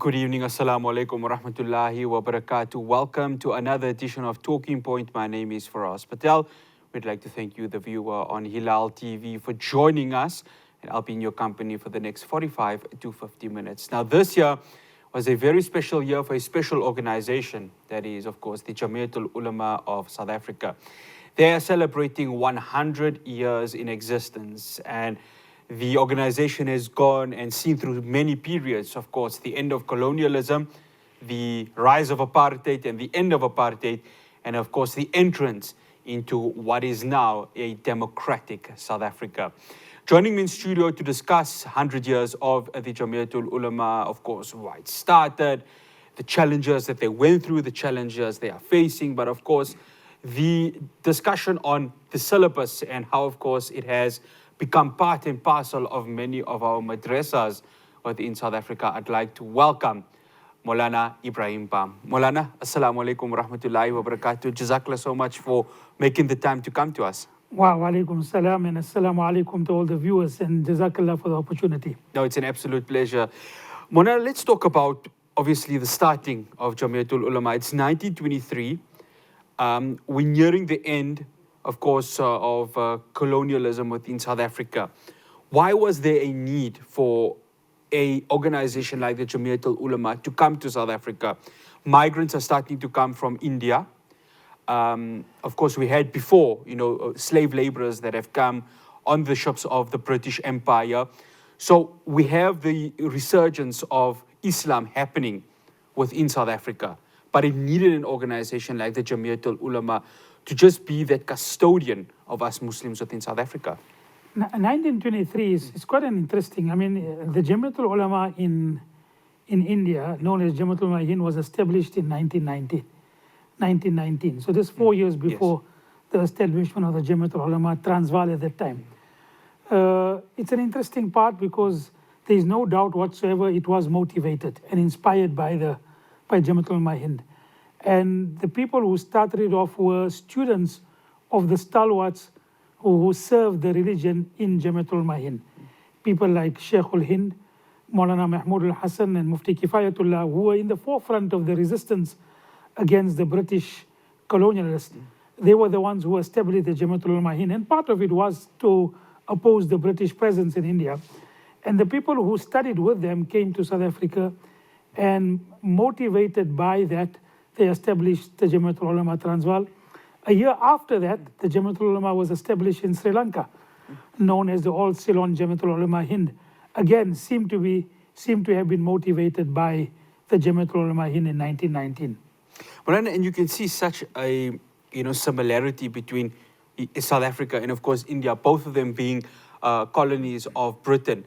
Good evening, Assalamu alaikum wa rahmatullahi wa barakatuh. Welcome to another edition of Talking Point. My name is Faraz Patel. We'd like to thank you, the viewer on Hilaal TV, for joining us, and I'll be in your company for the next 45 to 50 minutes. Now, this year was a very special year for a special organization, that is, of course, the Jamiatul Ulama of South Africa. They are celebrating 100 years in existence, and the organization has gone and seen through many periods, of course, the end of colonialism, the rise of apartheid and the end of apartheid, and of course the entrance into what is now a democratic South Africa. Joining me in studio to discuss 100 years of the Jamiatul Ulama, of course, why it started, the challenges that they went through, the challenges they are facing, but of course, the discussion on the syllabus and how, of course, it has become part and parcel of many of our madrasas within South Africa. I'd like to welcome Moulana Ebrahim Bham. Moulana, assalamu alaikum wa rahmatullahi wa barakatuh. Jazakallah so much for making the time to come to us. Wa alaikum salam and assalamu alaikum to all the viewers, and jazakallah for the opportunity. No, it's an absolute pleasure. Moulana, let's talk about, obviously, the starting of Jamiatul Ulama. It's 1923. We're nearing the end, of course, of colonialism within South Africa. Why was there a need for an organization like the Jamiatul Ulama to come to South Africa? Migrants are starting to come from India. Of course, we had before, slave laborers that have come on the ships of the British Empire. So we have the resurgence of Islam happening within South Africa. But it needed an organization like the Jamiatul Ulama to just be that custodian of us Muslims within South Africa. 1923 is quite an interesting. The Jamiatul Ulama in India, known as Jamiatul Ulama Hind, was established in 1919. So this 4 years before the establishment of the Jamiatul Ulama Transvaal at that time. It's an interesting part because there is no doubt whatsoever it was motivated and inspired by Jamiatul Ulama Hind. And the people who started it off were students of the stalwarts who served the religion in Jamiatul Ulama Hind. People like Sheikhul Hind, Moulana Mahmud al-Hassan and Mufti Kifayatullah, who were in the forefront of the resistance against the British colonialists. They were the ones who established the Jamiatul Ulama Hind, and part of it was to oppose the British presence in India. And the people who studied with them came to South Africa, and motivated by that, they established the Jamiatul Ulama Transvaal. A year after that, the Jamiatul Ulama was established in Sri Lanka, known as the All Ceylon Jamiatul Ulama Hind. Again, seem to have been motivated by the Jamiatul Ulama Hind in 1919. Well, and you can see such a similarity between South Africa and, of course, India, both of them being colonies of Britain.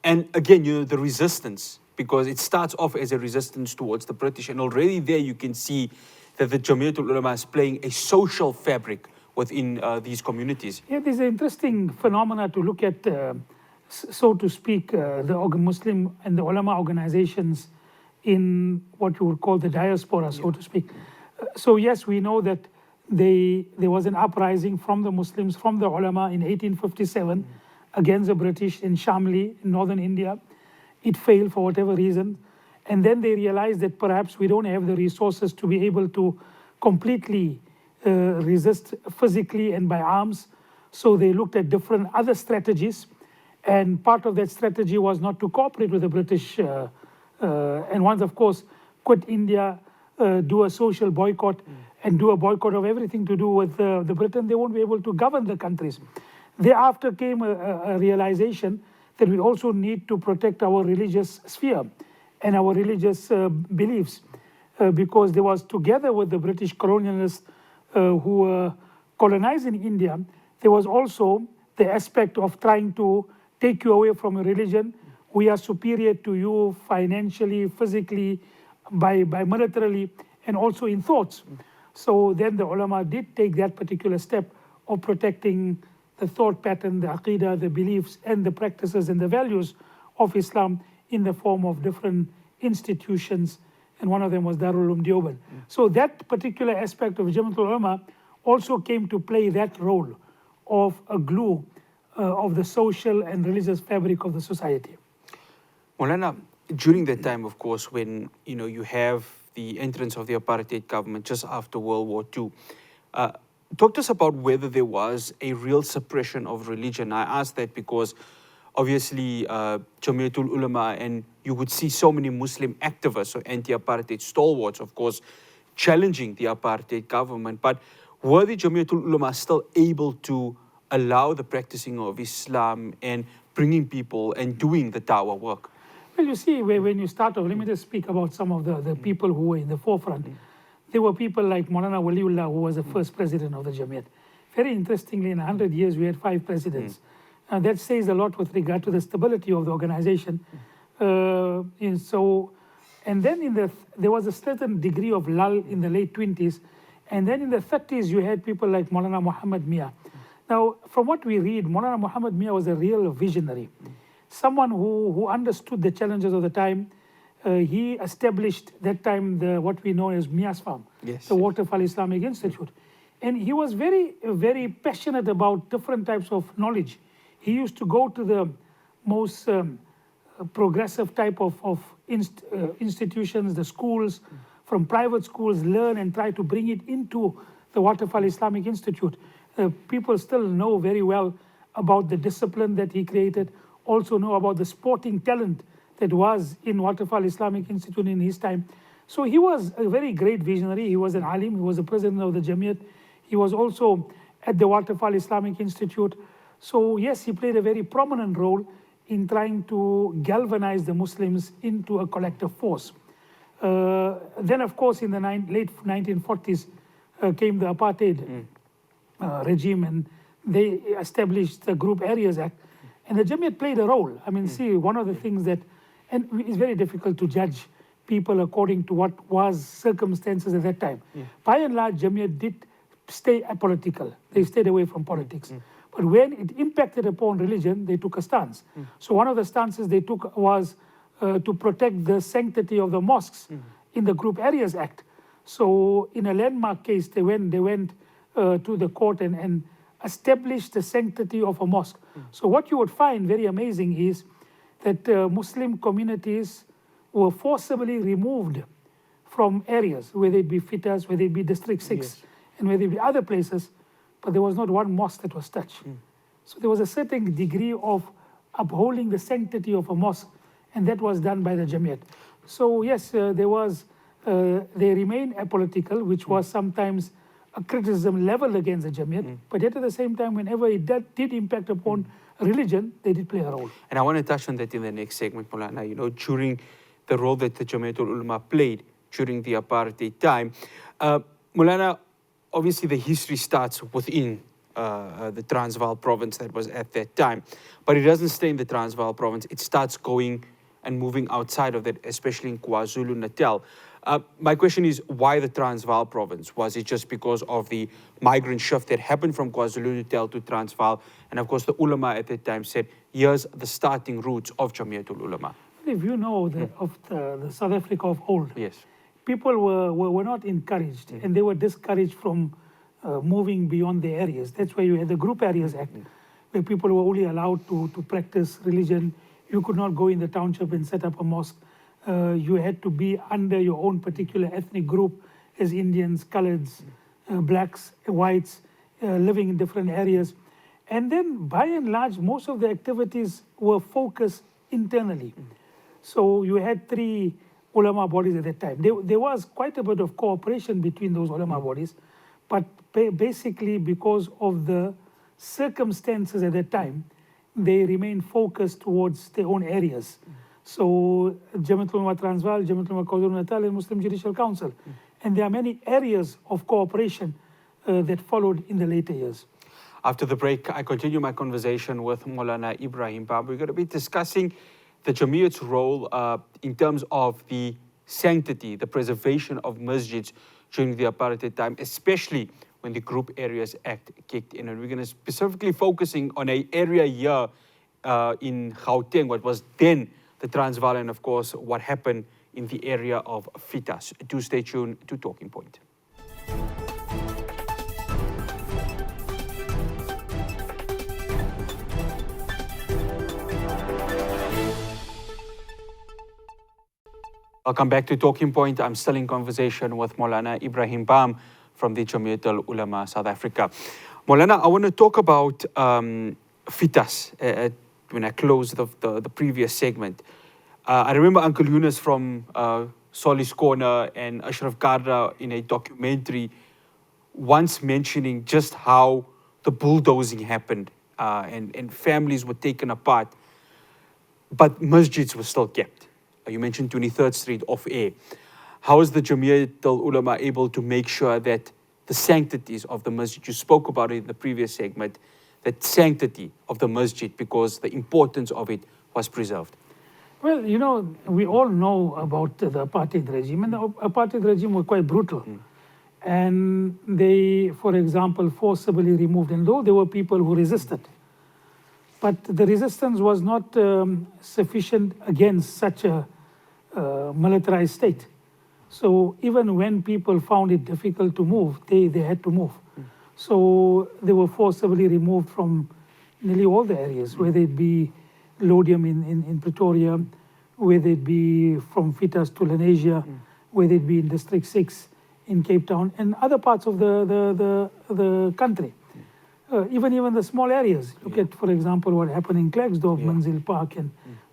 And again, the resistance, because it starts off as a resistance towards the British. And already there you can see that the Jamiatul Ulama is playing a social fabric within these communities. Yeah, there's an interesting phenomena to look at, so to speak, the Muslim and the ulama organizations in what you would call the diaspora, so to speak. So yes, we know that there was an uprising from the Muslims, from the ulama in 1857 against the British in Shamli, in northern India. It failed for whatever reason. And then they realized that perhaps we don't have the resources to be able to completely resist physically and by arms. So they looked at different other strategies. And part of that strategy was not to cooperate with the British. And once, of course, quit India, do a social boycott, and do a boycott of everything to do with the Britain, they won't be able to govern the countries. Thereafter came a realization that we also need to protect our religious sphere and our religious beliefs, because there was, together with the British colonialists who were colonizing India, there was also the aspect of trying to take you away from a religion. We are superior to you financially, physically, by militarily, and also in thoughts. So then the ulama did take that particular step of protecting the thought pattern, the aqidah, the beliefs, and the practices and the values of Islam in the form of different institutions, and one of them was Darul Uloom Deoband. So that particular aspect of Jamiatul Ulama also came to play that role of a glue of the social and religious fabric of the society. Moulana, during that time, of course, when you have the entrance of the apartheid government just after World War II, talk to us about whether there was a real suppression of religion. I ask that because obviously Jamiatul Ulama, and you would see so many Muslim activists or anti-apartheid stalwarts, of course, challenging the apartheid government. But were the Jamiatul Ulama still able to allow the practicing of Islam and bringing people and doing the dawah work? Well, you see, when you start off, let me just speak about some of the people who were in the forefront. There were people like Moulana Waliullah, who was the first president of the Jamiat. Very interestingly, in 100 years, we had 5 presidents. That says a lot with regard to the stability of the organization. And then there was a certain degree of lull in the late 20s. And then in the 30s, you had people like Moulana Muhammad Mia. Now, from what we read, Moulana Muhammad Mia was a real visionary. Someone who understood the challenges of the time. He established that time what we know as Mia's Farm, the Waterfall Islamic Institute. And he was very, very passionate about different types of knowledge. He used to go to the most progressive type of institutions, the schools, from private schools, learn and try to bring it into the Waterfall Islamic Institute. People still know very well about the discipline that he created, also know about the sporting talent that was in Waterfall Islamic Institute in his time. So he was a very great visionary. He was an alim. He was the president of the Jamiat. He was also at the Waterfall Islamic Institute. So yes, he played a very prominent role in trying to galvanize the Muslims into a collective force. Then, of course, in the late 1940s came the apartheid regime, and they established the Group Areas Act. And the Jamiat played a role. I mean, see, one of the things that, and it's very difficult to judge people according to what was circumstances at that time. By and large, Jamiat did stay apolitical. They stayed away from politics. But when it impacted upon religion, they took a stance. So one of the stances they took was to protect the sanctity of the mosques in the Group Areas Act. So in a landmark case, they went to the court and established the sanctity of a mosque. So what you would find very amazing is that Muslim communities were forcibly removed from areas, whether it be Fitas, whether it be District 6, and whether it be other places, but there was not one mosque that was touched. So there was a certain degree of upholding the sanctity of a mosque, and that was done by the Jamiat. So yes, they remained apolitical, which was sometimes a criticism leveled against the Jamiat, but yet at the same time, whenever it did impact upon religion, they did play a role. And I want to touch on that in the next segment, Moulana, during the role that the Jamiatul Ulama played during the apartheid time. Moulana, obviously the history starts within the Transvaal province that was at that time, but it doesn't stay in the Transvaal province. It starts going and moving outside of that, especially in KwaZulu-Natal. My question is, why the Transvaal province? Was it just because of the migrant shift that happened from KwaZulu-Natal to Transvaal? And of course, the ulama at that time said, here's the starting roots of Jamiatul Ulama. If you know of the South Africa of old, people were not encouraged, and they were discouraged from moving beyond the areas. That's why you had the Group Areas Act, where people were only allowed to practice religion. You could not go in the township and set up a mosque. You had to be under your own particular ethnic group as Indians, Coloreds, blacks, whites, living in different areas. And then by and large, most of the activities were focused internally. So you had 3 ulama bodies at that time. There was quite a bit of cooperation between those ulama bodies, but basically because of the circumstances at that time, they remained focused towards their own areas. So Jamiatul Ulama Transvaal, Jamiatul Ulama KwaZulu-Natal, and Muslim Judicial Council. And there are many areas of cooperation that followed in the later years. After the break, I continue my conversation with Moulana Ebrahim Bham. We're going to be discussing the Jamiat's role in terms of the sanctity, the preservation of masjids during the apartheid time, especially when the Group Areas Act kicked in. And we're going to specifically focusing on an area here in Gauteng, what was then the Transvaal, and of course, what happened in the area of Fitas. Do stay tuned to Talking Point. Welcome back to Talking Point. I'm still in conversation with Moulana Ebrahim Bham from the Jamiatul Ulama, South Africa. Moulana, I want to talk about fitas when I closed the previous segment. I remember Uncle Yunus from Solis Corner and Ashraf Garda in a documentary once mentioning just how the bulldozing happened and families were taken apart, but masjids were still kept. You mentioned 23rd Street off air. How is the Jamiatul Ulama able to make sure that the sanctities of the masjid, you spoke about it in the previous segment, that sanctity of the masjid, because the importance of it was preserved? Well, you know, we all know about the apartheid regime, and the apartheid regime was quite brutal. And they, for example, forcibly removed, and though there were people who resisted, but the resistance was not sufficient against such a militarized state. So even when people found it difficult to move, they had to move. So they were forcibly removed from nearly all the areas, whether it be Lodium in Pretoria, whether it be from Fitas to Lenasia, whether it be in District 6 in Cape Town, and other parts of the country. Even the small areas. Look at, for example, what happened in Klerksdorp, Manzil Park, and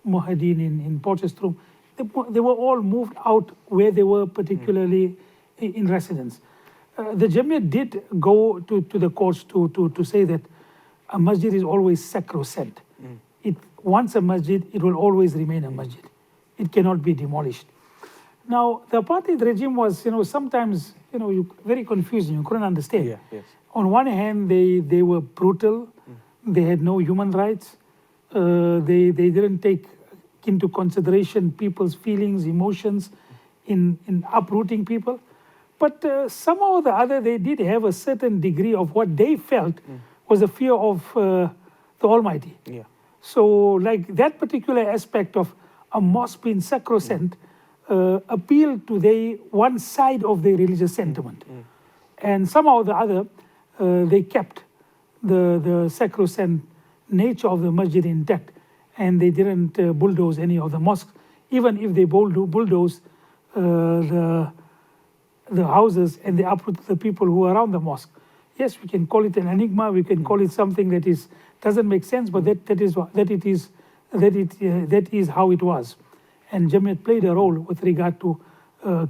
Mohadeen in Potchefstroom. They were all moved out where they were particularly in residence. The Jamiat did go to the courts to say that a masjid is always sacrosanct. Once a masjid, it will always remain a masjid. It cannot be demolished. Now, the apartheid regime was, sometimes, very confusing. You couldn't understand. Yeah, yes. On one hand, they were brutal. They had no human rights. They didn't take into consideration people's feelings, emotions in uprooting people. But somehow or the other, they did have a certain degree of what they felt was a fear of the Almighty. Yeah. So like that particular aspect of a mosque being sacrosanct appealed to one side of their religious sentiment. And somehow or the other, they kept the sacrosanct nature of the masjid intact, and they didn't bulldoze any of the mosques, even if they bulldoze the houses and they uproot the people who are around the mosque. Yes, we can call it an enigma, we can call it something that doesn't make sense, but that is how it was. And Jamiat played a role with regard to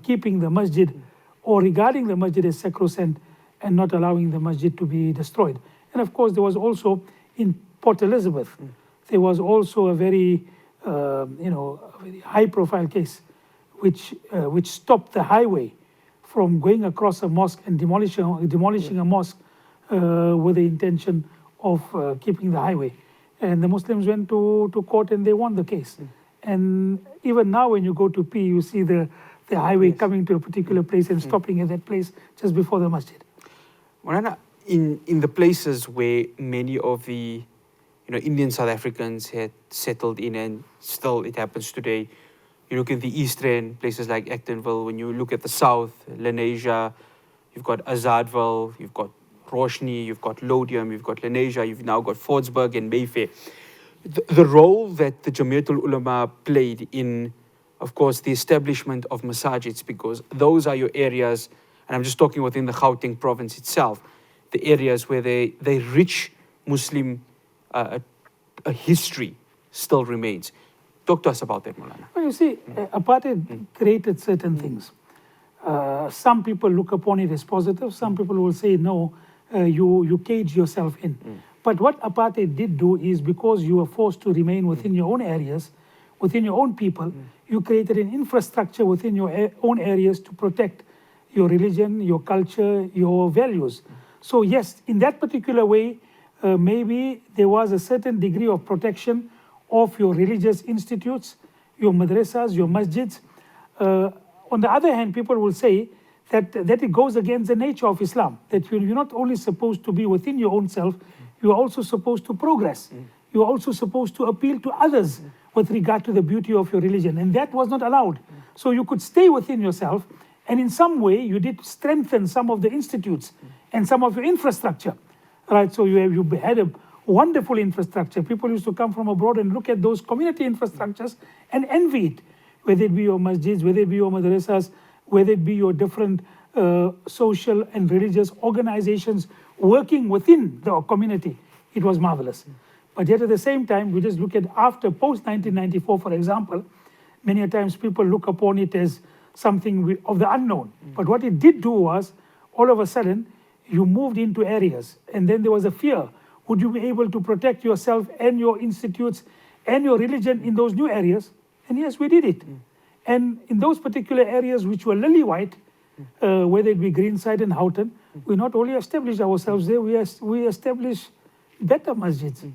keeping the masjid or regarding the masjid as sacrosanct and not allowing the masjid to be destroyed. And of course, there was also in Port Elizabeth, there was also a very, a very high-profile case, which stopped the highway from going across a mosque and demolishing a mosque with the intention of keeping the highway. And the Muslims went to court and they won the case. And even now, when you go to P, you see the highway coming to a particular place and stopping at that place just before the masjid. Moulana, in the places where many of the Indian South Africans had settled in, and still it happens today, you look at the East End, places like Actonville. When you look at the South, Lenasia, you've got Azadville, you've got Roshni, you've got Lodium, you've got Lenasia, you've now got Fordsburg and Mayfair. The role that the Jamiatul Ulama played in, of course, the establishment of masajids, because those are your areas, and I'm just talking within the Gauteng province itself, the areas where the rich Muslim history still remains. Talk to us about that, Moulana. Well, you see, apartheid created certain things. Some people look upon it as positive. Some people will say, no, you cage yourself in. But what apartheid did do is, because you were forced to remain within your own areas, within your own people, you created an infrastructure within your own areas to protect your religion, your culture, your values. So yes, in that particular way, maybe there was a certain degree of protection of your religious institutes, your madrasas, your masjids. On the other hand, people will say that it goes against the nature of Islam, that you're not only supposed to be within your own self, you're also supposed to progress. You're also supposed to appeal to others with regard to the beauty of your religion, and that was not allowed. So you could stay within yourself, and in some way you did strengthen some of the institutes and some of your infrastructure, right? So you had a wonderful infrastructure. People used to come from abroad and look at those community infrastructures and envy it. whether it be your masjids, whether it be your madrasas, whether it be your different social and religious organizations working within the community, it was marvelous. But yet at the same time, we just look at after post-1994, for example, many a times people look upon it as something of the unknown. But what it did do was, all of a sudden, you moved into areas, and then there was a fear. Would you be able to protect yourself and your institutes and your religion in those new areas? And yes, we did it. And in those particular areas which were lily white, whether it be Greenside and Houghton, we not only established ourselves there, we established better masjids.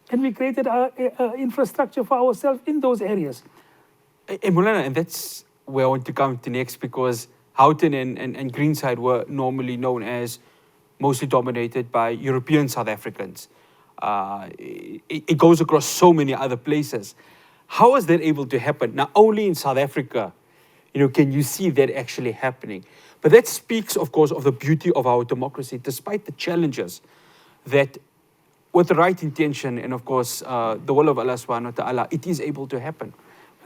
And we created our infrastructure for ourselves in those areas. Moulana, and that's where I want to come to next, because Houghton and Greenside were normally known as mostly dominated by European South Africans. It goes across so many other places. How was that able to happen? Not only in South Africa, can you see that actually happening? But that speaks, of course, of the beauty of our democracy, despite the challenges that with the right intention and, of course, the will of Allah subhanahu wa ta'ala, it is able to happen.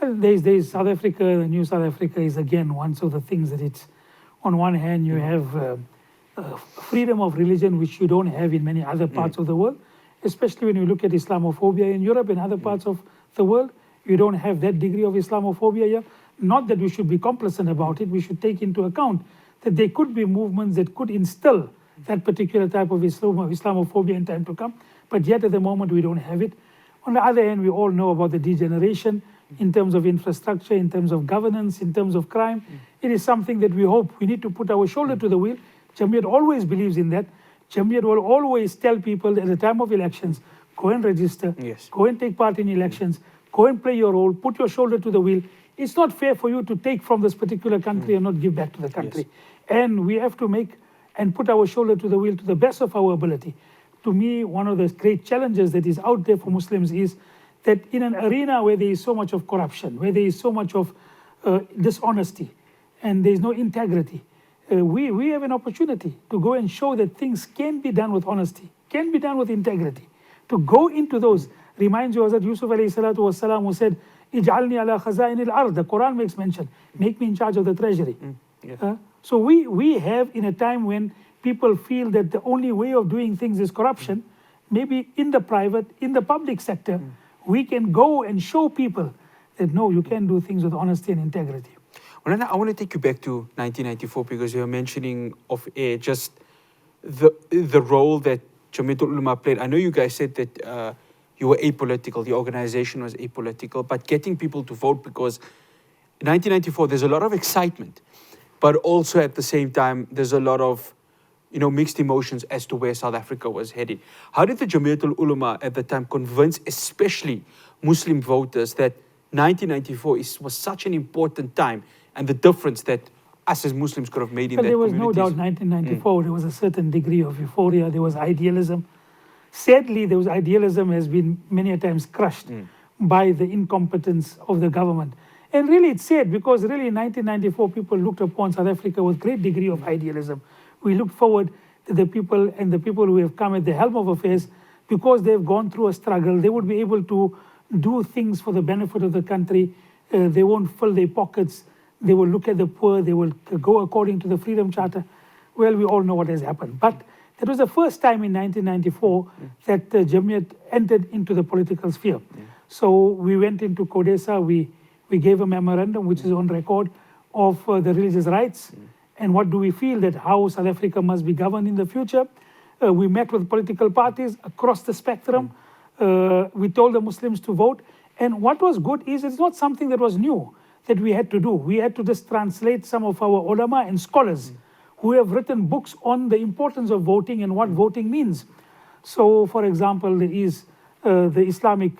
Well, there's South Africa, the new South Africa is again one of the things that it's, on one hand, you have freedom of religion, which you don't have in many other parts of the world, especially when you look at Islamophobia in Europe and other parts of the world. You don't have that degree of Islamophobia here. Not that we should be complacent about it. We should take into account that there could be movements that could instill that particular type of Islamophobia in time to come. But yet at the moment, we don't have it. On the other hand, we all know about the degeneration in terms of infrastructure, in terms of governance, in terms of crime. It is something that we hope we need to put our shoulder to the wheel. Jamiat always believes in that. Jamiat will always tell people at the time of elections, go and register, go and take part in elections, go and play your role, put your shoulder to the wheel. It's not fair for you to take from this particular country and not give back to the country. And we have to make and put our shoulder to the wheel to the best of our ability. To me, one of the great challenges that is out there for Muslims is that in an arena where there is so much of corruption, where there is so much of dishonesty, and there is no integrity, we have an opportunity to go and show that things can be done with honesty, can be done with integrity. To go into those reminds you of that Yusuf alayhi salatu wasalam who said, Ij'alni ala khazain al-ard. The Quran makes mention, make me in charge of the treasury. So we have, in a time when people feel that the only way of doing things is corruption, maybe in the private, in the public sector, we can go and show people that no, you can do things with honesty and integrity. Well, I want to take you back to 1994, because you were mentioning off air just the role that Jamiatul Ulama played. I know you guys said that you were apolitical, the organization was apolitical, but getting people to vote, because in 1994 there's a lot of excitement, but also at the same time there's a lot of mixed emotions as to where South Africa was headed. How did the Jamiatul Ulama at the time convince especially Muslim voters that 1994 was such an important time, and the difference that us as Muslims could have made in that community? There was no doubt 1994, there was a certain degree of euphoria, there was idealism. Sadly, there was idealism has been many a times crushed by the incompetence of the government. And really it's sad, because really in 1994, people looked upon South Africa with great degree of idealism. We look forward to the people who have come at the helm of affairs, because they've gone through a struggle, they would be able to do things for the benefit of the country. They won't fill their pockets. They will look at the poor. They will go according to the Freedom Charter. Well, we all know what has happened. But that was the first time in 1994 that Jamiat entered into the political sphere. So we went into CODESA. We gave a memorandum, which is on record, of the religious rights. And what do we feel that how South Africa must be governed in the future. We met with political parties across the spectrum. We told the Muslims to vote. And what was good is it's not something that was new that we had to do. We had to just translate some of our ulama and scholars who have written books on the importance of voting and what voting means. So, for example, there is the Islamic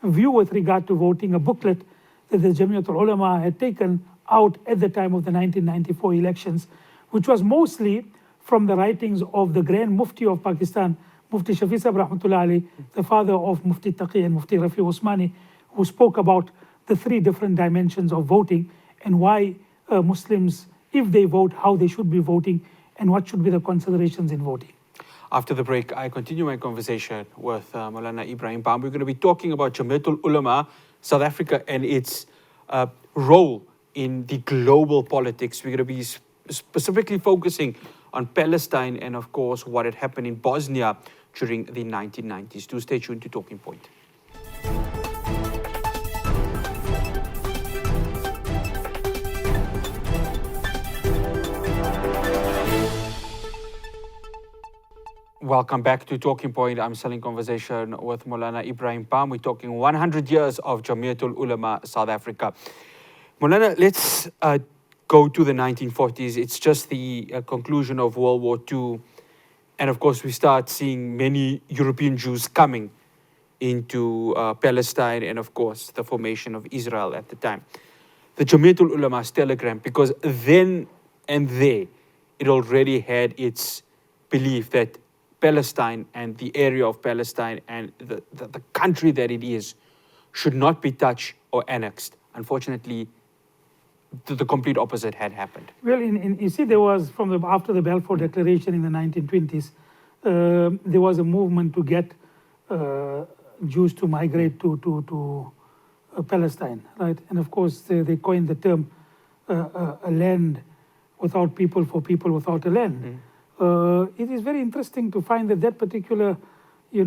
view with regard to voting, a booklet that the Jamiatul Ulama had taken out at the time of the 1994 elections, which was mostly from the writings of the Grand Mufti of Pakistan, Mufti Shafi Sahib Rahmatullah Ali, the father of Mufti Taqi and Mufti Rafi Osmani, who spoke about the three different dimensions of voting and why Muslims, if they vote, how they should be voting and what should be the considerations in voting. After the break, I continue my conversation with Moulana Ebrahim Bham. We're going to be talking about Jamiatul Ulama, South Africa, and its role in the global politics. We're going to be specifically focusing on Palestine and, of course, what had happened in Bosnia during the 1990s. Do stay tuned to Talking Point. Welcome back to Talking Point. I'm still in conversation with Moulana Ebrahim Bham. We're talking 100 years of Jamiatul Ulama, South Africa. Moulana, let's go to the 1940s. It's just the conclusion of World War II. And of course, we start seeing many European Jews coming into Palestine and, of course, the formation of Israel at the time. The Jamiatul Ulama's telegram, because then and there, it already had its belief that Palestine and the area of Palestine and the country that it is should not be touched or annexed. Unfortunately, the complete opposite had happened. Well, you see, there was, after the Balfour Declaration in the 1920s, there was a movement to get Jews to migrate to Palestine, right? And of course, they coined the term a land without people for people without a land. It is very interesting to find that particular, there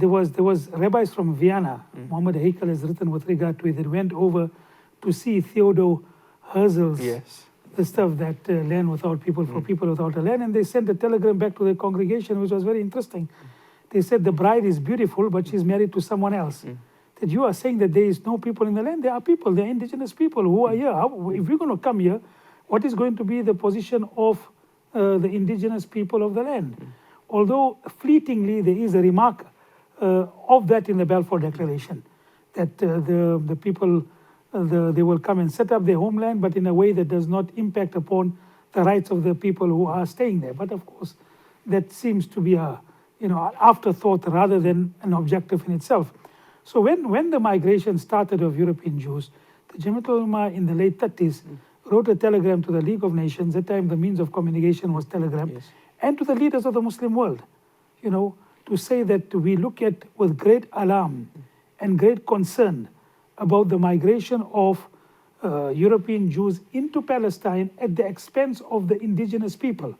was rabbis from Vienna. Muhammad Heikel has written with regard to it. They went over to see Theodor Herzl's the stuff that land without people for people without a land, and they sent a telegram back to the congregation, which was very interesting. They said the bride is beautiful, but she's married to someone else. That you are saying that there is no people in the land. There are people. There are indigenous people who are here. If you're going to come here, what is going to be the position of the indigenous people of the land? Although fleetingly there is a remark of that in the Balfour Declaration, that the people, they will come and set up their homeland, but in a way that does not impact upon the rights of the people who are staying there. But of course, that seems to be an afterthought rather than an objective in itself. So when the migration started of European Jews, the Jamiatul Ulama in the late 30s wrote a telegram to the League of Nations. At the time, the means of communication was telegram, and to the leaders of the Muslim world, to say that we look at with great alarm and great concern about the migration of European Jews into Palestine at the expense of the indigenous people.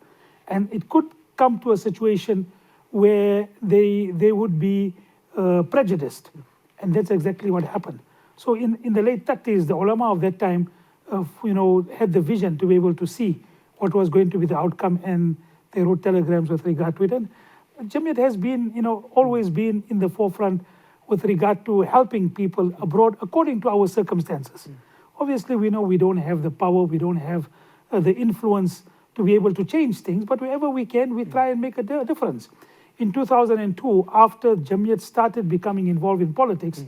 And it could come to a situation where they would be prejudiced. And that's exactly what happened. So in the late 30s, the ulama of that time had the vision to be able to see what was going to be the outcome, and they wrote telegrams with regard to it. And Jamiat has been, always been in the forefront with regard to helping people abroad according to our circumstances. Obviously, we know we don't have the power, we don't have the influence to be able to change things, but wherever we can, we try and make a difference. In 2002, after Jamiat started becoming involved in politics,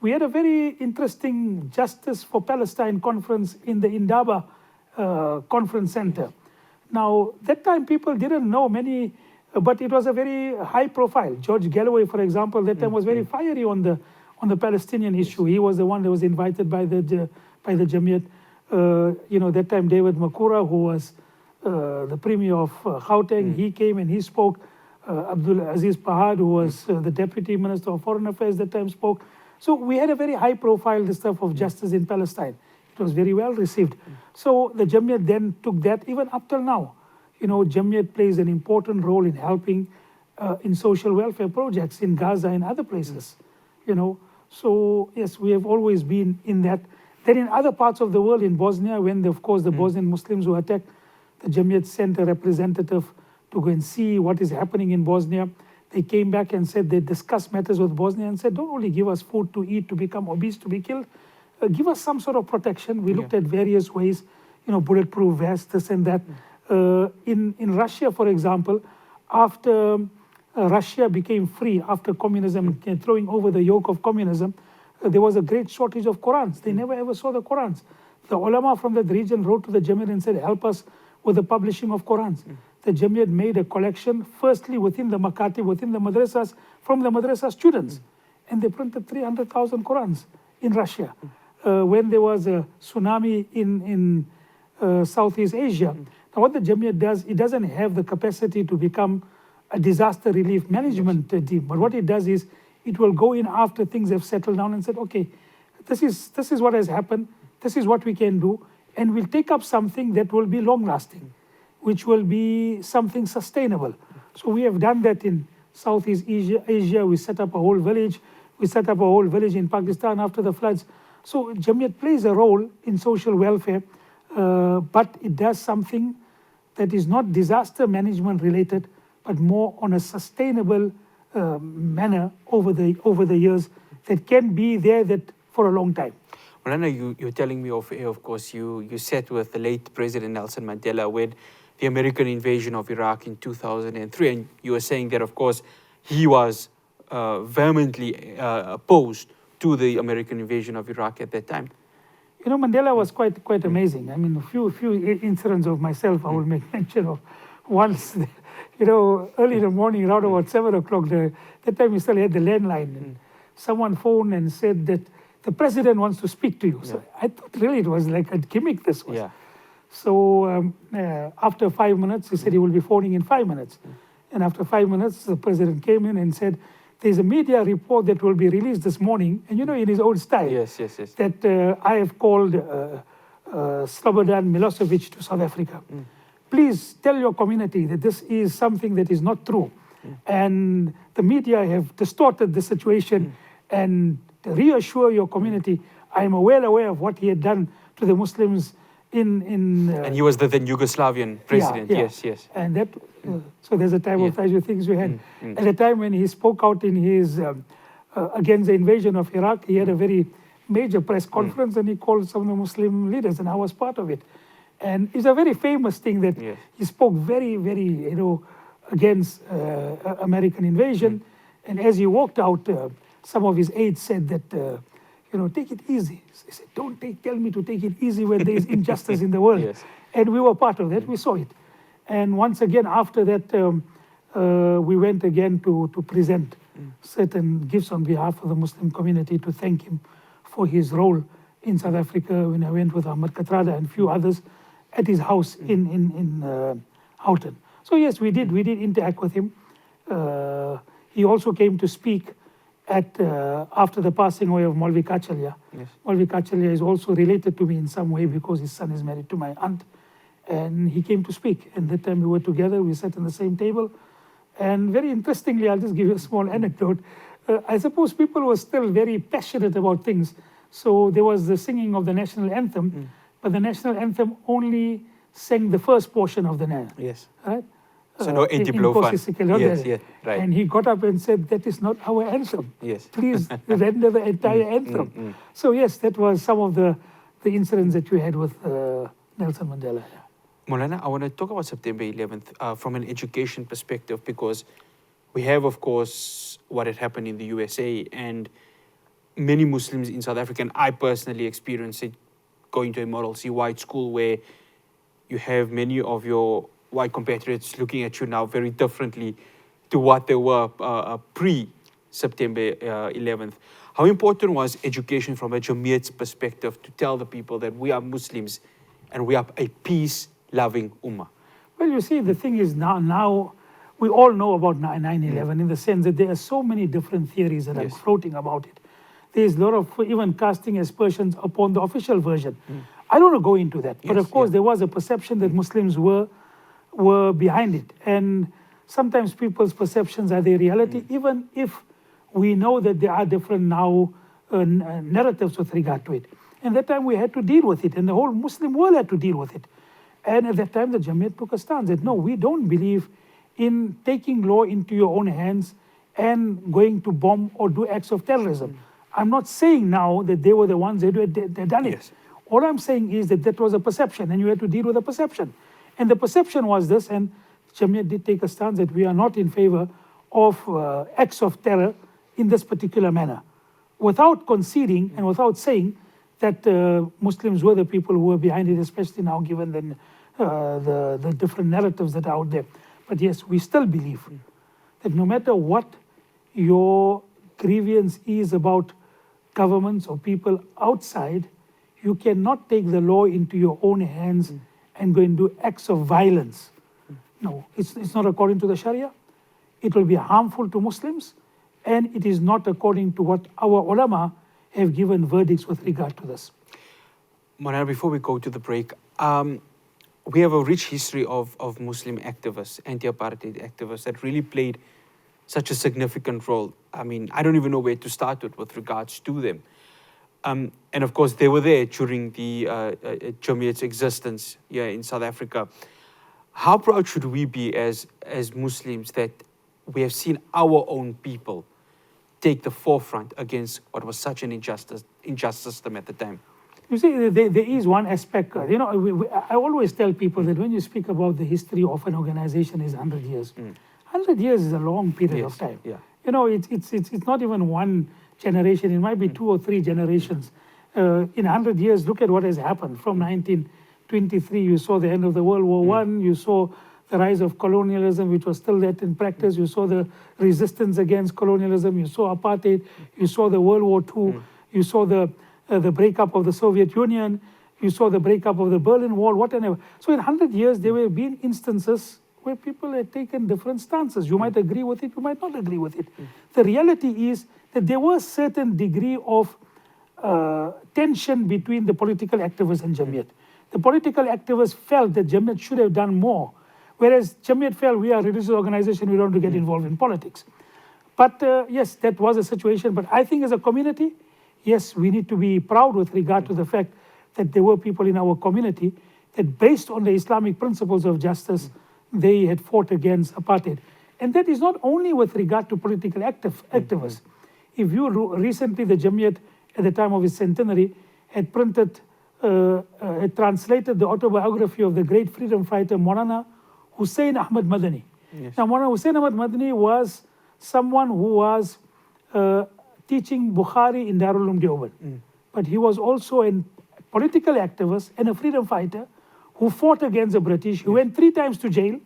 we had a very interesting Justice for Palestine conference in the Indaba Conference Center. Now, that time people didn't know many, but it was a very high profile. George Galloway, for example, that time was very fiery on the Palestinian issue. He was the one that was invited by the Jamiat. That time David Makura, who was the Premier of Gauteng, he came and he spoke. Abdul Aziz Pahad, who was the Deputy Minister of Foreign Affairs that time, spoke. So we had a very high profile, the stuff of justice in Palestine. It was very well received. So the Jamiat then took that even up till now. Jamiat plays an important role in helping in social welfare projects in Gaza and other places. So yes, we have always been in that. Then in other parts of the world, in Bosnia, when the Bosnian Muslims were attacked, the Jamiat sent a representative to go and see what is happening in Bosnia. They came back and said they discussed matters with Bosnia and said, don't only give us food to eat, to become obese, to be killed, give us some sort of protection. We looked at various ways, bulletproof vests, this and that. In Russia, for example, after Russia became free, after communism, throwing over the yoke of communism, there was a great shortage of Qurans. They never ever saw the Qurans. The ulama from that region wrote to the Jamiat and said, help us with the publishing of Qurans. The Jamiat made a collection, firstly within the makatib, within the madrasas, from the madrasa students. And they printed 300,000 Qurans in Russia. When there was a tsunami in Southeast Asia. Now what the Jamiat does, it doesn't have the capacity to become a disaster relief management team. But what it does is, it will go in after things have settled down and said, okay, this is what has happened, this is what we can do, and we'll take up something that will be long-lasting, which will be something sustainable. So we have done that in Southeast Asia. We set up a whole village. We set up a whole village in Pakistan after the floods. So Jamiat plays a role in social welfare, but it does something that is not disaster management related, but more on a sustainable manner over the years that can be there that for a long time. Moulana, you're telling me off air, of course, you sat with the late President Nelson Mandela when the American invasion of Iraq in 2003, and you were saying that, of course, he was vehemently opposed to the American invasion of Iraq at that time. You know, Mandela was quite amazing. I mean, a few incidents of myself I will make mention of. Once, you know, early in the morning, around about 7 o'clock, that time we still had the landline, and someone phoned and said that the president wants to speak to you. So I thought really it was like a gimmick, this was. Yeah. So after 5 minutes, he said he will be phoning in 5 minutes. And after 5 minutes, the president came in and said, there's a media report that will be released this morning, and you know, in his old style, that I have called Slobodan Milosevic to South Africa. Please tell your community that this is something that is not true. And the media have distorted the situation, and reassure your community, I am well aware of what he had done to the Muslims and he was the then Yugoslavian president. Yes. And that, so there's a time of few things we had. At the time when he spoke out in his, against the invasion of Iraq, he had a very major press conference, and he called some of the Muslim leaders, and I was part of it. And it's a very famous thing that he spoke very, very, you know, against American invasion. And as he walked out, some of his aides said that, you know, take it easy. He said, don't tell me to take it easy when there is injustice in the world. And we were part of that. We saw it. And once again, after that, we went again to present certain gifts on behalf of the Muslim community to thank him for his role in South Africa when I went with Ahmad Katrada and a few others at his house in Houghton. So yes, we did interact with him. He also came to speak at after the passing away of Maulvi Kachalia. Maulvi Kachalia is also related to me in some way because his son is married to my aunt. And he came to speak. And that time we were together, we sat on the same table. And very interestingly, I'll just give you a small anecdote. I suppose people were still very passionate about things. So there was the singing of the national anthem, but the national anthem only sang the first portion of the anthem. Right? So no right. And he got up and said, that is not our anthem. Please render the entire anthem. So yes, that was some of the incidents that we had with Nelson Mandela. Moulana, I want to talk about September 11th from an education perspective, because we have, of course, what had happened in the USA, and many Muslims in South Africa, and I personally experienced it going to a Model C white school where you have many of your white compatriots looking at you now very differently to what they were pre-September 11th. How important was education from a Jamiat's perspective to tell the people that we are Muslims and we are a peace-loving ummah? Well, you see, the thing is now we all know about 9/11 in the sense that there are so many different theories that are floating about it. There's a lot of even casting aspersions upon the official version. I don't want to go into that, but of course there was a perception that Muslims were behind it. And sometimes people's perceptions are their reality, even if we know that there are different now narratives with regard to it. And that time we had to deal with it, and the whole Muslim world had to deal with it. And at that time the Jamiat took a stance that no, we don't believe in taking law into your own hands and going to bomb or do acts of terrorism. I'm not saying now that they were the ones that had done it. All I'm saying is that that was a perception, and you had to deal with the perception. And the perception was this, and Jamiat did take a stance that we are not in favor of acts of terror in this particular manner, without conceding and without saying that Muslims were the people who were behind it, especially now given the different narratives that are out there. But yes, we still believe that no matter what your grievance is about governments or people outside, you cannot take the law into your own hands and go and do acts of violence. No, it's not according to the Sharia. It will be harmful to Muslims, and it is not according to what our ulama have given verdicts with regard to this. Moulana, before we go to the break, we have a rich history of Muslim activists, anti-apartheid activists that really played such a significant role. I mean, I don't even know where to start with regards to them. And of course, they were there during the Jamiat's existence here in South Africa. How proud should we be as Muslims that we have seen our own people take the forefront against what was such an injustice system at the time? You see, there is one aspect, I always tell people that when you speak about the history of an organization is 100 years. 100 years is a long period of time. Yeah. It's not even one generation, it might be 2 or 3 generations. In 100 years, look at what has happened. From 1923, you saw the end of the World War I, you saw the rise of colonialism, which was still there in practice, you saw the resistance against colonialism, you saw apartheid, you saw the World War II, you saw the breakup of the Soviet Union, you saw the breakup of the Berlin Wall, whatever. So in 100 years, there have been instances where people had taken different stances. You might agree with it, you might not agree with it. The reality is that there was certain degree of tension between the political activists and Jamiat. The political activists felt that Jamiat should have done more, whereas Jamiat felt we are a religious organization, we don't want to get involved in politics. But yes, that was a situation. But I think as a community, yes, we need to be proud with regard to the fact that there were people in our community that based on the Islamic principles of justice, they had fought against apartheid. And that is not only with regard to political activists. If you recently, the Jamiat at the time of its centenary had had translated the autobiography of the great freedom fighter Moulana Hussein Ahmad Madani. Yes. Now, Moulana Hussein Ahmad Madani was someone who was teaching Bukhari in Darul Uloom Deoband. But he was also a political activist and a freedom fighter who fought against the British. He went 3 times to jail.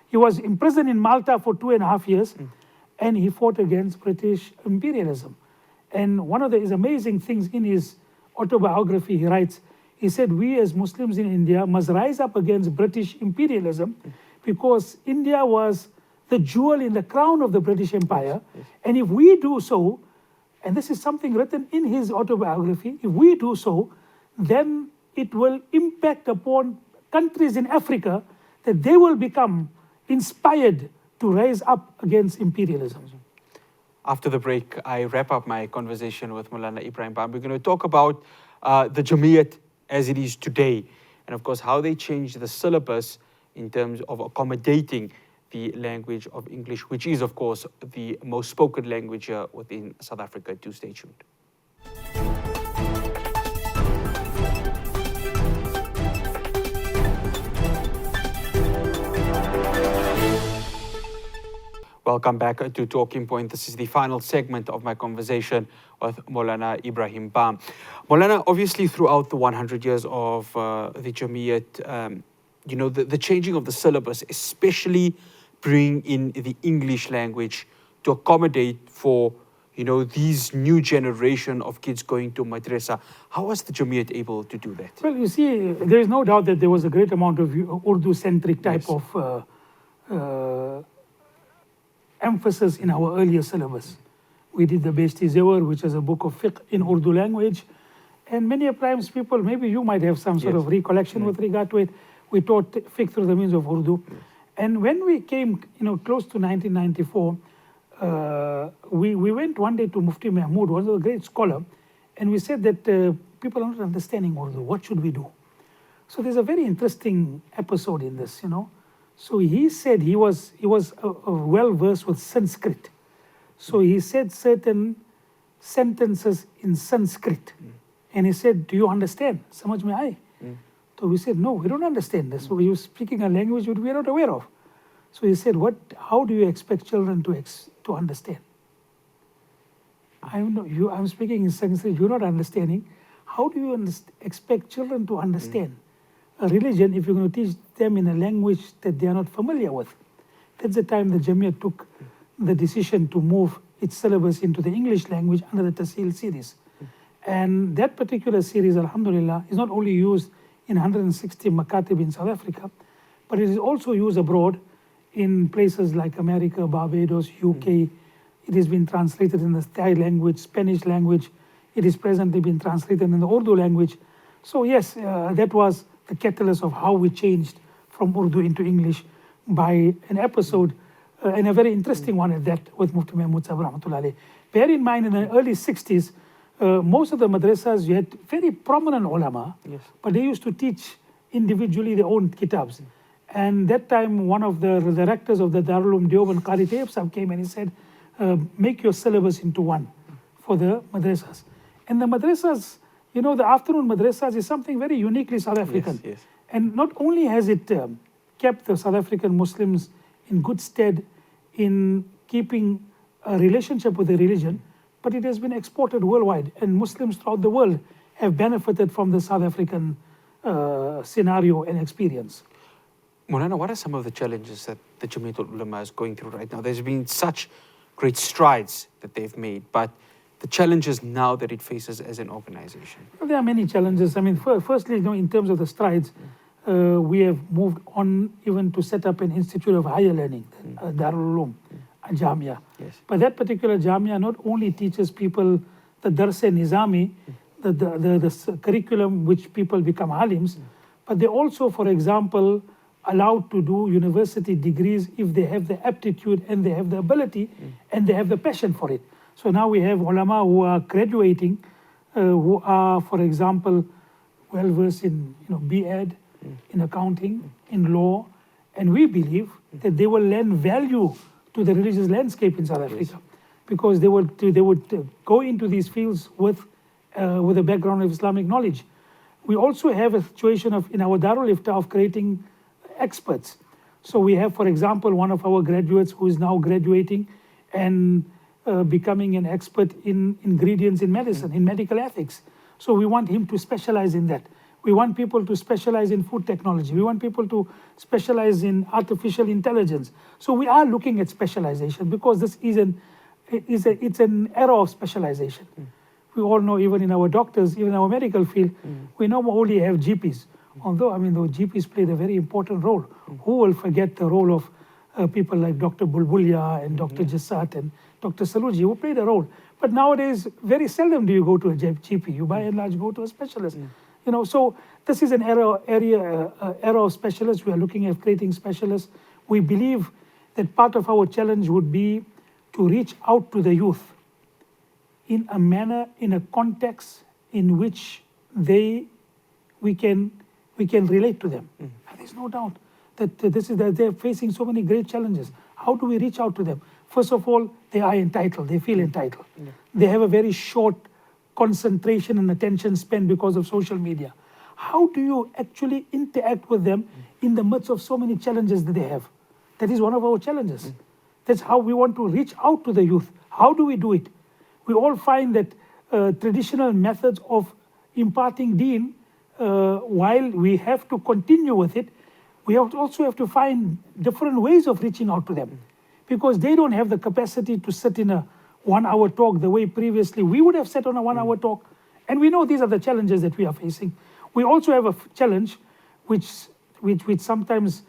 He was imprisoned in Malta for 2.5 years. And he fought against British imperialism. And one of the amazing things in his autobiography, he writes, he said, we as Muslims in India must rise up against British imperialism because India was the jewel in the crown of the British Empire. And if we do so, and this is something written in his autobiography, if we do so, then it will impact upon countries in Africa that they will become inspired to rise up against imperialism. After the break, I wrap up my conversation with Moulana Ebrahim Bham. We're going to talk about the Jamiat as it is today, and of course, how they changed the syllabus in terms of accommodating the language of English, which is, of course, the most spoken language within South Africa. Do stay tuned. Welcome back to Talking Point. This is the final segment of my conversation with Moulana Ebrahim Bham. Moulana, obviously throughout the 100 years of the Jamiat, the changing of the syllabus, especially bringing in the English language to accommodate for, these new generation of kids going to madrasa. How was the Jamiat able to do that? Well, you see, there is no doubt that there was a great amount of Urdu-centric type of emphasis in our earlier syllabus. We did the Beshti Zewar, which is a book of fiqh in Urdu language. And many times people, maybe you might have some sort of recollection with regard to it. We taught fiqh through the means of Urdu. And when we came, close to 1994, we went one day to Mufti Mahmood, one of the great scholar, and we said that people are not understanding Urdu. What should we do? So there's a very interesting episode in this, So he said he was well versed with Sanskrit. So he said certain sentences in Sanskrit. And he said, do you understand? Samajh mein aaye? So we said, no, we don't understand this. So you're speaking a language which we are not aware of. So he said, how do you expect children to understand? I'm speaking in Sanskrit, you're not understanding. How do you expect children to understand a religion if you're going to teach them in a language that they are not familiar with? That's the time the Jamiat took the decision to move its syllabus into the English language under the Taseel series. And that particular series, alhamdulillah, is not only used in 160 makatib in South Africa, but it is also used abroad in places like America, Barbados, UK. It has been translated in the Thai language, Spanish language, It is presently being translated in the Urdu language. So yes, that was the catalyst of how we changed from Urdu into English by an episode, and a very interesting one at that, with Mufti Mahmud Sahib Rahmatullah Alayh. Bear in mind, in the early 60s, most of the madrasas, you had very prominent ulama, but they used to teach individually their own kitabs. And that time, one of the directors of the Darul Uloom Deoband, Qari Tayyib Sahib, came and he said, make your syllabus into one for the madrasas. And the madrasas, you know, the afternoon madrasas is something very uniquely South African. And not only has it kept the South African Muslims in good stead in keeping a relationship with the religion, but it has been exported worldwide, and Muslims throughout the world have benefited from the South African scenario and experience. Moulana, what are some of the challenges that the Jamiatul Ulama is going through right now? There's been such great strides that they've made, but the challenges now that it faces as an organization? Well, there are many challenges. I mean, firstly, you know, in terms of the strides, we have moved on even to set up an institute of higher learning, Darul Uloom, a Jamia. But that particular Jamia not only teaches people the Dars-e-Nizami, the curriculum which people become alims, but they also, for example, allowed to do university degrees if they have the aptitude and they have the ability and they have the passion for it. So now we have ulama who are graduating, who are, for example, well versed in B.Ed, in accounting, in law, and we believe that they will lend value to the religious landscape in South Africa, because they would go into these fields with a background of Islamic knowledge. We also have a situation in our Darul Ifta of creating experts. So we have, for example, one of our graduates who is now graduating and becoming an expert in ingredients in medicine, in medical ethics. So we want him to specialize in that. We want people to specialize in food technology. We want people to specialize in artificial intelligence. So we are looking at specialization, because this is it's an era of specialization. We all know, even in our doctors, even our medical field, we now only have GPs. Although, I mean, the GPs played a very important role. Who will forget the role of people like Dr. Bulbulia and Dr. Jassat and Dr. Saluji, who played a role. But nowadays, very seldom do you go to a GP. You by and large go to a specialist. You know, so this is an era of specialists. We are looking at creating specialists. We believe that part of our challenge would be to reach out to the youth in a manner, in a context in which we can relate to them. And there's no doubt that they're facing so many great challenges. How do we reach out to them? First of all, they are entitled. They feel entitled. They have a very short concentration and attention span because of social media. How do you actually interact with them in the midst of so many challenges that they have? That is one of our challenges. That's how we want to reach out to the youth. How do we do it? We all find that traditional methods of imparting deen, while we have to continue with it, we also have to find different ways of reaching out to them, because they don't have the capacity to sit in a 1 hour talk the way previously we would have sat on a 1 hour talk. And we know these are the challenges that we are facing. We also have a challenge which sometimes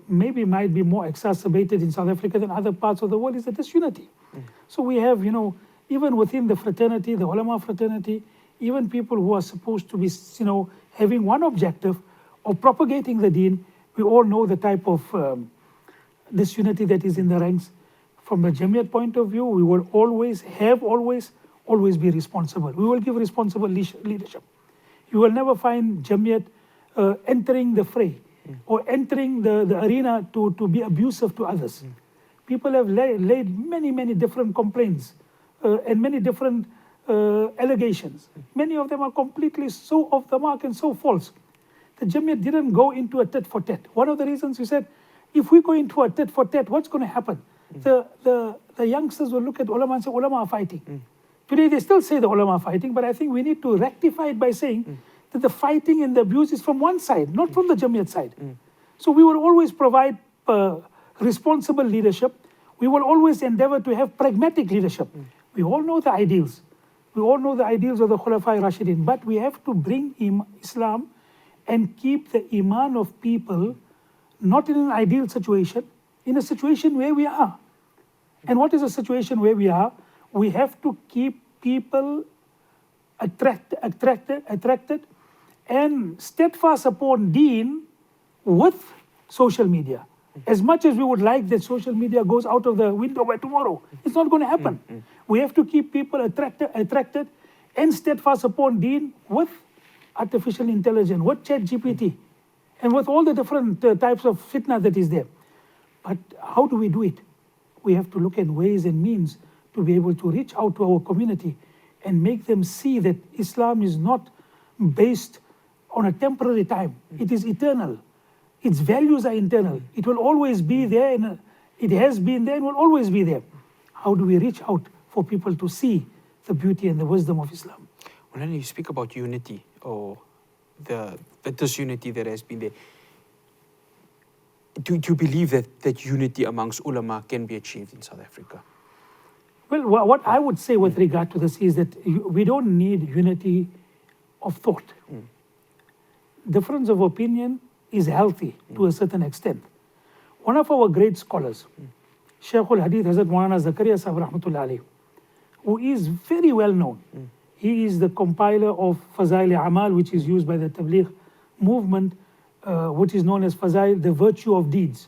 maybe might be more exacerbated in South Africa than other parts of the world, is the disunity. So we have, even within the fraternity, the ulama fraternity, even people who are supposed to be, having one objective of propagating the deen, we all know the type of disunity that is in the ranks. From a Jamiat point of view, we will always be responsible. We will give responsible leadership. You will never find Jamiat entering the fray or entering the arena to be abusive to others. People have laid many different complaints and many different allegations. Many of them are completely so off the mark and so false. The Jamiat didn't go into a tit-for-tat. One of the reasons we said, if we go into a tit-for-tat, what's going to happen? The youngsters will look at ulama and say, ulama are fighting. Today they still say the ulama are fighting, but I think we need to rectify it by saying that the fighting and the abuse is from one side, not from the Jamiat side. So we will always provide responsible leadership. We will always endeavor to have pragmatic leadership. We all know the ideals. We all know the ideals of the Khulafa Rashidin, but we have to bring Islam and keep the iman of people not in an ideal situation, in a situation where we are. And what is a situation where we are? We have to keep people attracted and steadfast upon deen with social media. As much as we would like that social media goes out of the window by tomorrow, it's not going to happen. We have to keep people attracted and steadfast upon deen with artificial intelligence, with ChatGPT, and with all the different types of fitna that is there. But how do we do it? We have to look at ways and means to be able to reach out to our community and make them see that Islam is not based on a temporary time. It is eternal. Its values are eternal. It will always be there, and it has been there and will always be there. How do we reach out for people to see the beauty and the wisdom of Islam? When you speak about unity, or the disunity that has been there, do you believe that unity amongst ulama can be achieved in South Africa? Well, what I would say with regard to this is that we don't need unity of thought. Difference of opinion is healthy to a certain extent. One of our great scholars, Shaykh al-Hadith Hazrat Moulana Zakaria Sahib Rahmatullah Alayhi, who is very well known. He is the compiler of Fazail Amal, which is used by the Tabligh movement, which is known as Fazail, the virtue of deeds,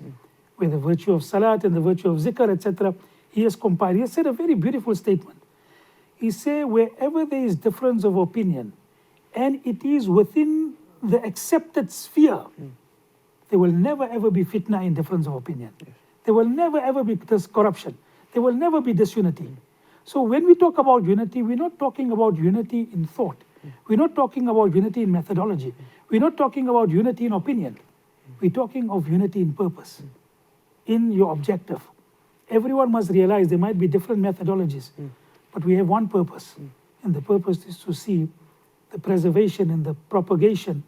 where the virtue of salat and the virtue of zikr, etc. He has compiled. He has said a very beautiful statement. He said, wherever there is difference of opinion, and it is within the accepted sphere, there will never ever be fitna in difference of opinion. There will never ever be corruption. There will never be disunity. So when we talk about unity, we're not talking about unity in thought. We're not talking about unity in methodology. We're not talking about unity in opinion. We're talking of unity in purpose, in your objective. Everyone must realize there might be different methodologies, but we have one purpose. And the purpose is to see the preservation and the propagation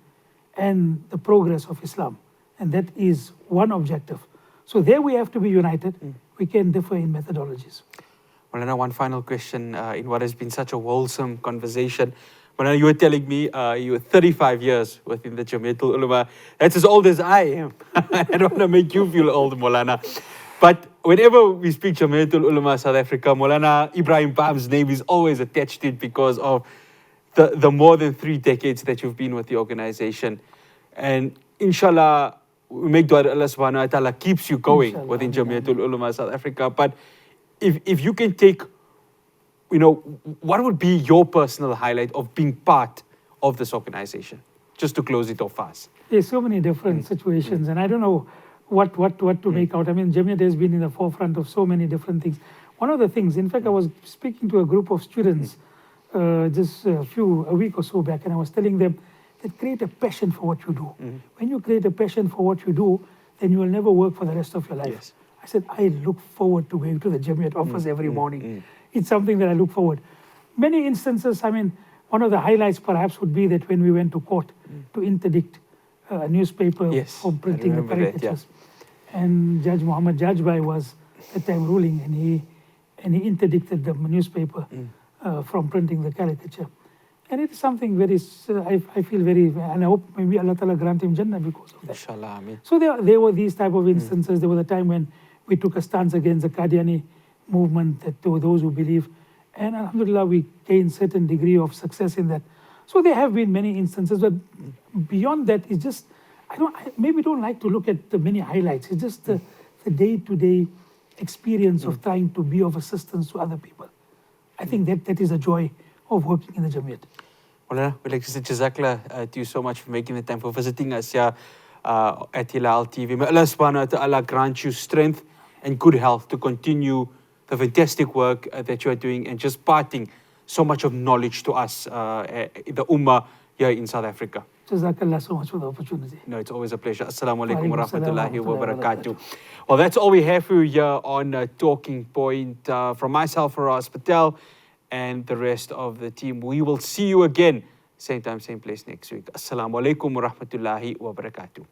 and the progress of Islam. And that is one objective. So there we have to be united. We can differ in methodologies. Moulana, one final question in what has been such a wholesome conversation. Moulana, you were telling me you were 35 years within the Jamiatul Ulama. That's as old as I am. I don't want to make you feel old, Moulana. But whenever we speak Jamiatul Ulama South Africa, Moulana Ebrahim Bham's name is always attached to it because of the more than 3 decades that you've been with the organization. And inshallah, we make dua that Allah subhanahu wa ta'ala keeps you going Inshallah, within Jamiatul Ulama South Africa. But if you can take, what would be your personal highlight of being part of this organization? Just to close it off fast. There's so many different situations, and I don't know what to make out. I mean, Jamiat has been in the forefront of so many different things. One of the things, in fact, I was speaking to a group of students just a week or so back, and I was telling them that create a passion for what you do. When you create a passion for what you do, then you will never work for the rest of your life. Yes. I said, I look forward to going to the Jamiat office every morning. It's something that I look forward. Many instances, I mean, one of the highlights perhaps would be that when we went to court to interdict a newspaper from printing the caricatures. And Judge Muhammad Jajbai was at the time ruling, and he interdicted the newspaper from printing the caricature. And it is something very, I feel very, and I hope maybe Allah Ta'ala grant him Jannah because of that. Inshallah, Ameen. So there were these type of instances. There was a time when we took a stance against the Qadiani movement, that there were those who believe, and alhamdulillah, we gained certain degree of success in that. So there have been many instances, but beyond that, it's just, I maybe don't like to look at the many highlights. It's just the day-to-day experience of trying to be of assistance to other people. I think that is a joy of working in the Jamiat. Moulana, we'd like to say Jazakallah to you so much for making the time, for visiting us here at Hilaal TV. May Allah subhanahu wa ta'ala grant you strength and good health to continue the fantastic work that you are doing, and just parting so much of knowledge to us, the Ummah here in South Africa. Jazakallah so much for the opportunity. No, it's always a pleasure. Assalamu alaikum wa Waalaikum salam rahmatullahi wa wa rahmatullahi barakatuh. Well, that's all we have for you here on Talking Point. From myself, Faraz Patel, and the rest of the team, we will see you again, same time, same place next week. Assalamu alaikum wa rahmatullahi wa barakatuh.